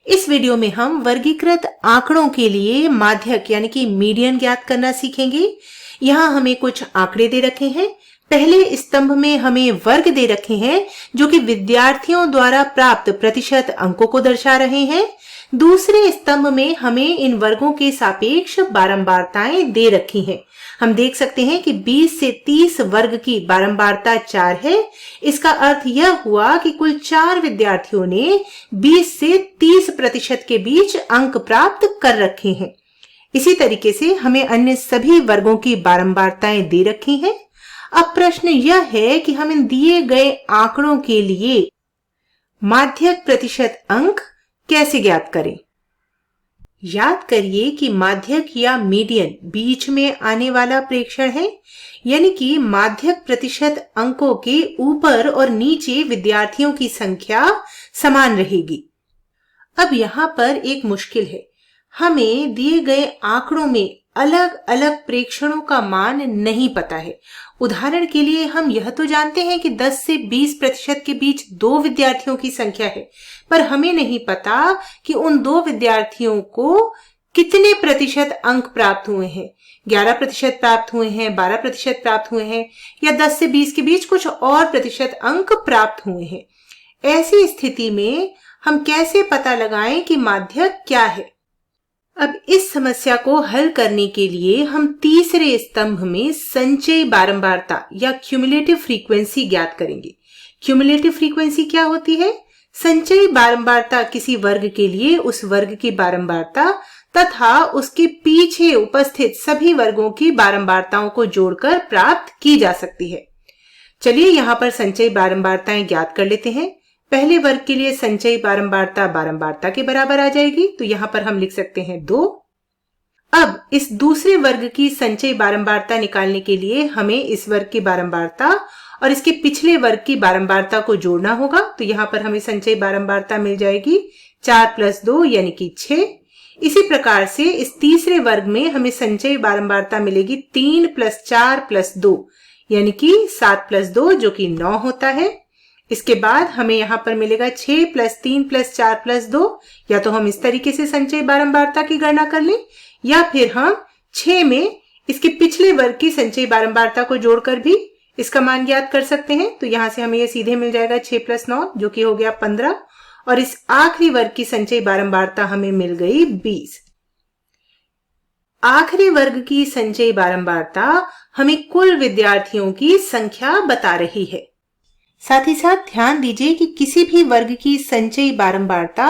इस वीडियो में हम वर्गीकृत आंकड़ों के लिए माध्यक यानी कि मीडियन ज्ञात करना सीखेंगे। यहाँ हमें कुछ आंकड़े दे रखे हैं। पहले स्तंभ में हमें वर्ग दे रखे हैं जो कि विद्यार्थियों द्वारा प्राप्त प्रतिशत अंकों को दर्शा रहे हैं। दूसरे स्तंभ में हमें इन वर्गों के सापेक्ष बारंबारताएं दे रखी हैं। हम देख सकते हैं कि 20 से 30 वर्ग की बारंबारता 4 है। इसका अर्थ यह हुआ कि कुल 4 विद्यार्थियों ने 20 से 30% के बीच अंक प्राप्त कर रखे हैं। इसी तरीके से हमें अन्य सभी वर्गों की बारंबारताएं दे रखी हैं। अब प्रश्न यह है कि हम इन दिए गए आंकड़ों के लिए माध्यक प्रतिशत अंक कैसे ज्ञात करें। याद करिए कि माध्यक या मीडियन बीच में आने वाला प्रेक्षण है, यानी कि माध्यक प्रतिशत अंकों के ऊपर और नीचे विद्यार्थियों की संख्या समान रहेगी। अब यहाँ पर एक मुश्किल है, हमें दिए गए आंकड़ों में अलग अलग प्रेक्षणों का मान नहीं पता है। उदाहरण के लिए हम यह तो जानते हैं कि 10 से 20% के बीच 2 विद्यार्थियों की संख्या है, पर हमें नहीं पता कि उन 2 विद्यार्थियों को कितने प्रतिशत अंक प्राप्त हुए हैं। 11% प्राप्त हुए हैं, 12% प्राप्त हुए हैं, या 10 से 20 के बीच कुछ और प्रतिशत अंक प्राप्त हुए हैं। ऐसी स्थिति में हम कैसे पता लगाएं कि माध्यक क्या है। अब इस समस्या को हल करने के लिए हम तीसरे स्तंभ में संचयी बारंबारता या क्यूमुलेटिव फ्रीक्वेंसी ज्ञात करेंगे। क्यूमुलेटिव फ्रीक्वेंसी क्या होती है? संचयी बारंबारता किसी वर्ग के लिए उस वर्ग की बारंबारता तथा उसके पीछे उपस्थित सभी वर्गों की बारंबारताओं को जोड़कर प्राप्त की जा सकती है। चलिए यहाँ पर संचयी बारंबारताएं ज्ञात कर लेते हैं। पहले वर्ग के लिए संचयी बारंबारता बारंबारता के बराबर आ जाएगी, तो यहां पर हम लिख सकते हैं 2। अब इस दूसरे वर्ग की संचयी बारंबारता निकालने के लिए हमें इस वर्ग की बारंबारता और इसके पिछले वर्ग की बारंबारता को जोड़ना होगा, तो यहां पर हमें संचयी बारंबारता मिल जाएगी 4 + 2 यानी कि 6। इसी प्रकार से इस तीसरे वर्ग में हमें संचयी बारंबारता मिलेगी 3 + 4 + 2 यानी कि 7 + 2 जो कि 9 होता है। इसके बाद हमें यहाँ पर मिलेगा 6 + 3 + 4 + 2। या तो हम इस तरीके से संचयी बारंबारता की गणना कर लें, या फिर हम 6 में इसके पिछले वर्ग की संचयी बारंबारता को जोड़कर भी इसका मान ज्ञात कर सकते हैं। तो यहाँ से हमें ये सीधे मिल जाएगा 6 + 9 जो कि हो गया 15, और इस आखिरी वर्ग की संचयी बारंबारता हमें मिल गई 20। आखिरी वर्ग की संचयी बारंबारता हमें कुल विद्यार्थियों की संख्या बता रही है। साथ ही साथ ध्यान दीजिए कि किसी भी वर्ग की संचयी बारंबारता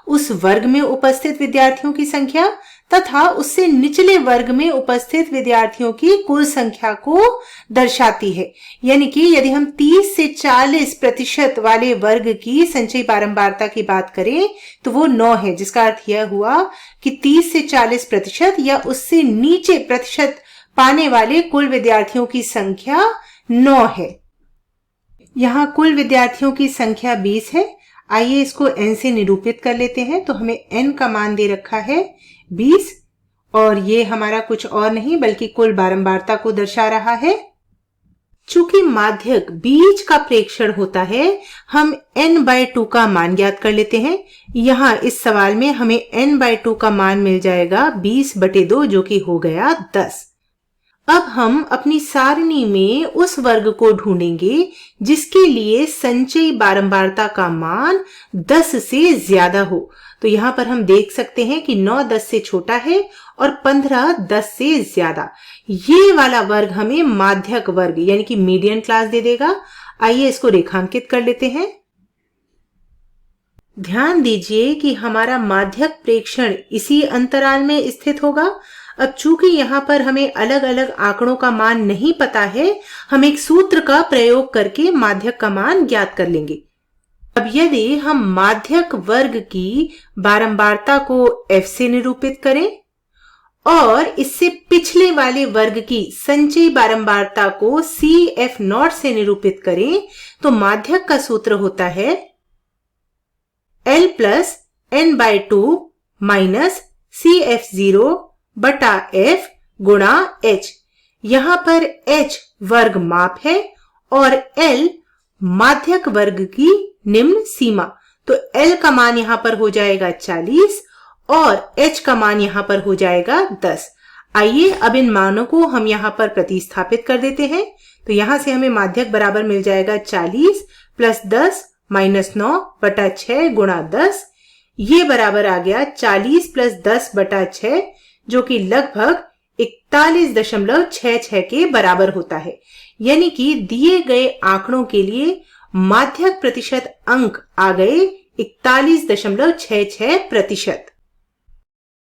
उस वर्ग में उपस्थित विद्यार्थियों की संख्या तथा उससे निचले वर्ग में उपस्थित विद्यार्थियों की कुल संख्या को दर्शाती है। यानी कि यदि हम 30 से 40% वाले वर्ग की संचयी बारंबारता की बात करें तो वो 9 है, जिसका अर्थ यह हुआ कि 30 से 40% या उससे नीचे प्रतिशत पाने वाले कुल विद्यार्थियों की संख्या 9 है। यहाँ कुल विद्यार्थियों की संख्या 20 है। आइए इसको n से निरूपित कर लेते हैं। तो हमें n का मान दे रखा है 20, और ये हमारा कुछ और नहीं बल्कि कुल बारंबारता को दर्शा रहा है। चूंकि माध्यक बीच का प्रेक्षण होता है, हम n/2 का मान ज्ञात कर लेते हैं। यहाँ इस सवाल में हमें n/2 का मान मिल जाएगा 20/2 जो कि हो गया 10। अब हम अपनी सारणी में उस वर्ग को ढूंढेंगे जिसके लिए संचयी बारंबारता का मान 10 से ज्यादा हो। तो यहाँ पर हम देख सकते हैं कि 9 10 से छोटा है और 15 10 से ज्यादा। ये वाला वर्ग हमें माध्यक वर्ग यानी कि मीडियन क्लास दे देगा। आइए इसको रेखांकित कर लेते हैं। ध्यान दीजिए कि हमारा माध्यक प्रेक्षण इसी अंतराल में स्थित होगा। अब चूंकि यहाँ पर हमें अलग अलग आंकड़ों का मान नहीं पता है, हम एक सूत्र का प्रयोग करके माध्यक का मान ज्ञात कर लेंगे। अब यदि हम माध्यक वर्ग की बारंबारता को f से निरूपित करें और इससे पिछले वाले वर्ग की संचयी बारंबारता को CF0 से निरूपित करें तो माध्यक का सूत्र होता है L + n/2 - CF0 बटा f गुणा h। यहाँ पर h वर्ग माप है और L माध्यक वर्ग की निम्न सीमा। तो L का मान यहां पर हो जाएगा 40 और H का मान यहां पर हो जाएगा 10। आइए अब इन मानों को हम यहां पर प्रतिस्थापित कर देते हैं। तो यहां से हमें माध्यक बराबर मिल जाएगा 40 प्लस 10 माइनस 9 बटा 6 गुणा 10। ये बराबर आ गया 40 प्लस 10 बटा 6, जो कि लगभग 41.66 के बराबर होता है। यानी कि दिए गए आंकड़ों के लिए माध्यक प्रतिशत अंक आ गए 41.66%।